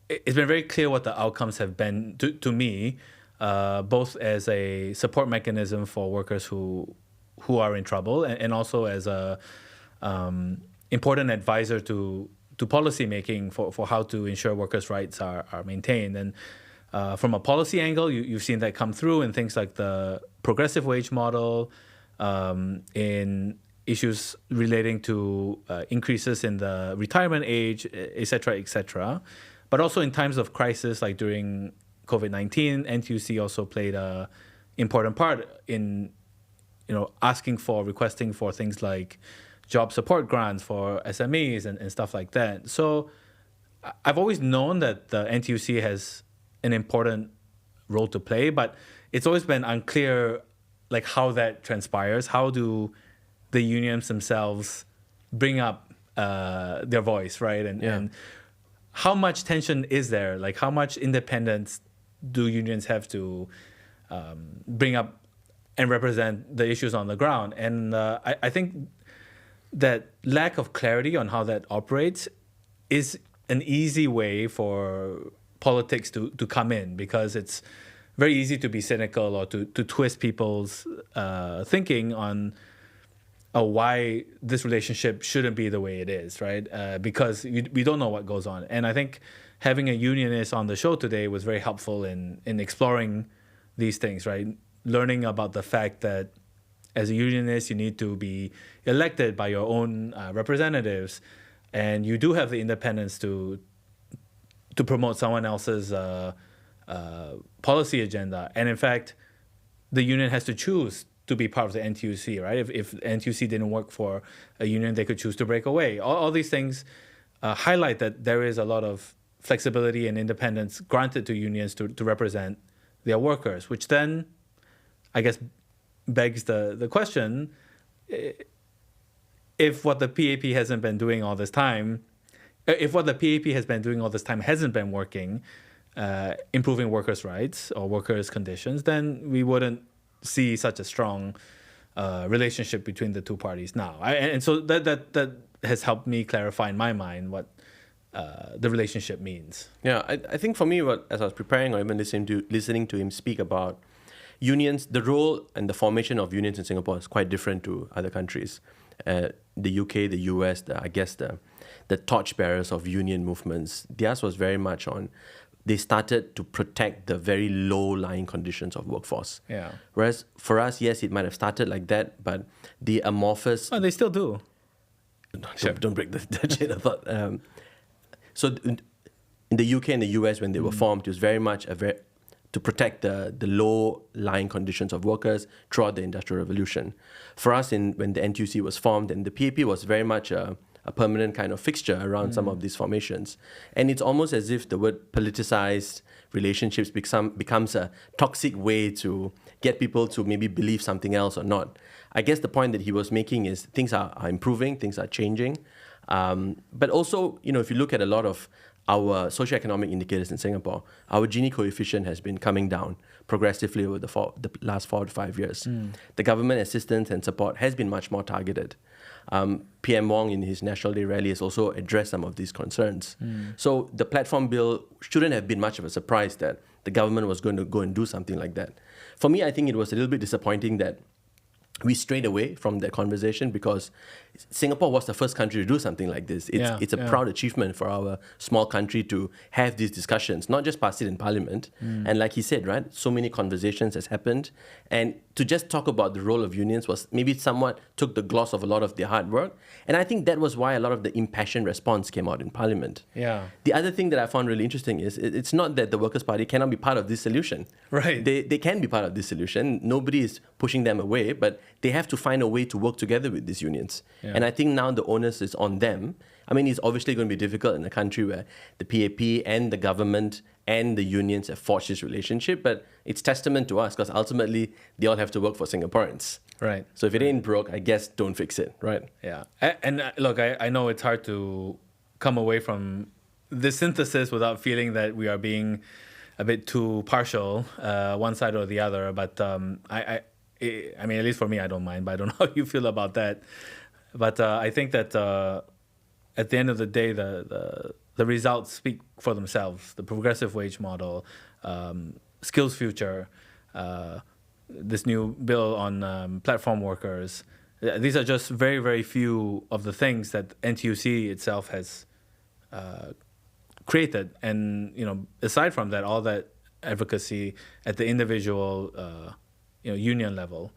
it's been very clear what the outcomes have been to me, both as a support mechanism for workers who are in trouble and also as a important advisor to policy making for how to ensure workers' rights are maintained. And from a policy angle, you've seen that come through in things like the progressive wage model, in issues relating to increases in the retirement age, et cetera, but also in times of crisis like during COVID-19, NTUC also played a important part in requesting for things like job support grants for SMEs and stuff like that. So I've always known that the NTUC has an important role to play, but it's always been unclear like how that transpires. How do the unions themselves bring up their voice, right? And how much tension is there? Like how much independence do unions have to bring up and represent the issues on the ground? And I think that lack of clarity on how that operates is an easy way for politics to come in, because it's very easy to be cynical or to twist people's thinking on why this relationship shouldn't be the way it is, right? Because we don't know what goes on. And I think having a unionist on the show today was very helpful in exploring these things, right? Learning about the fact that as a unionist, you need to be elected by your own representatives, and you do have the independence to promote someone else's policy agenda. And in fact, the union has to choose to be part of the NTUC, right? If NTUC didn't work for a union, they could choose to break away. All these things highlight that there is a lot of flexibility and independence granted to unions to represent their workers, which then, I guess, begs the question, if what the PAP hasn't been doing all this time, if what the PAP has been doing all this time hasn't been working, improving workers' rights or workers' conditions, then we wouldn't see such a strong relationship between the two parties now. And so that has helped me clarify in my mind what the relationship means. Yeah, I think for me, as I was preparing or even listening to him speak about unions, the role and the formation of unions in Singapore is quite different to other countries. The UK, the US, the torchbearers of union movements, theirs was very much on, they started to protect the very low-lying conditions of workforce. Yeah. Whereas for us, yes, it might have started like that, but the amorphous... Oh, they still do. Don't break the chain of thought. So in the UK and the US, when they were formed, it was very much to protect the low-lying conditions of workers throughout the Industrial Revolution. For us, when the NTUC was formed, and the PAP was very much a permanent kind of fixture around some of these formations. And it's almost as if the word politicized relationships becomes a toxic way to get people to maybe believe something else or not. I guess the point that he was making is things are improving, things are changing. But also, if you look at a lot of our socioeconomic indicators in Singapore, our Gini coefficient has been coming down progressively over the last 4 to 5 years. The government assistance and support has been much more targeted. PM Wong in his National Day rally has also addressed some of these concerns. So the platform bill shouldn't have been much of a surprise that the government was going to go and do something like that. For me, I think it was a little bit disappointing that we strayed away from that conversation because Singapore was the first country to do something like this. It's a proud achievement for our small country to have these discussions, not just pass it in Parliament. And like he said, right, so many conversations has happened. And to just talk about the role of unions was maybe somewhat took the gloss of a lot of their hard work. And I think that was why a lot of the impassioned response came out in Parliament. Yeah. The other thing that I found really interesting is it's not that the Workers' Party cannot be part of this solution. Right. They can be part of this solution. Nobody is pushing them away, but they have to find a way to work together with these unions. Yeah. And I think now the onus is on them. I mean, it's obviously going to be difficult in a country where the PAP and the government and the unions have forged this relationship, but it's testament to us because ultimately they all have to work for Singaporeans. Right. So if it ain't broke, I guess don't fix it, right? Yeah. And look, I know it's hard to come away from this synthesis without feeling that we are being a bit too partial, one side or the other, but I mean, at least for me, I don't mind, but I don't know how you feel about that. But I think that at the end of the day, the results speak for themselves. The progressive wage model, skills future, this new bill on platform workers. These are just very, very few of the things that NTUC itself has created. And, aside from that, all that advocacy at the individual union level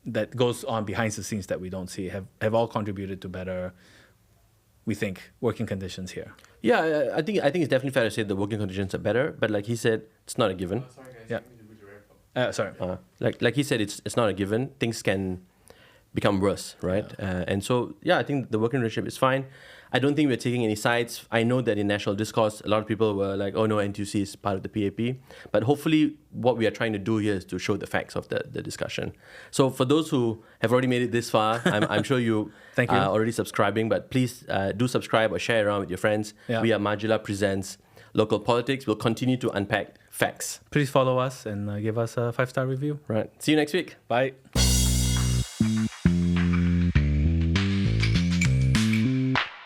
that goes on behind the scenes that we don't see have all contributed to better, we think, working conditions here. Yeah, I think it's definitely fair to say the working conditions are better, but like he said, it's not a given. Sorry, guys. Yeah. Sorry. Like he said, it's not a given. Things can become worse, right? Yeah. And so, I think the working relationship is fine. I don't think we're taking any sides. I know that in national discourse, a lot of people were like, oh no, NTUC is part of the PAP. But hopefully what we are trying to do here is to show the facts of the discussion. So for those who have already made it this far, I'm sure you Thank you. are already subscribing, but please do subscribe or share around with your friends. Yeah. We are Majula Presents Local Politics. We'll continue to unpack facts. Please follow us and give us a 5-star review. Right. See you next week. Bye.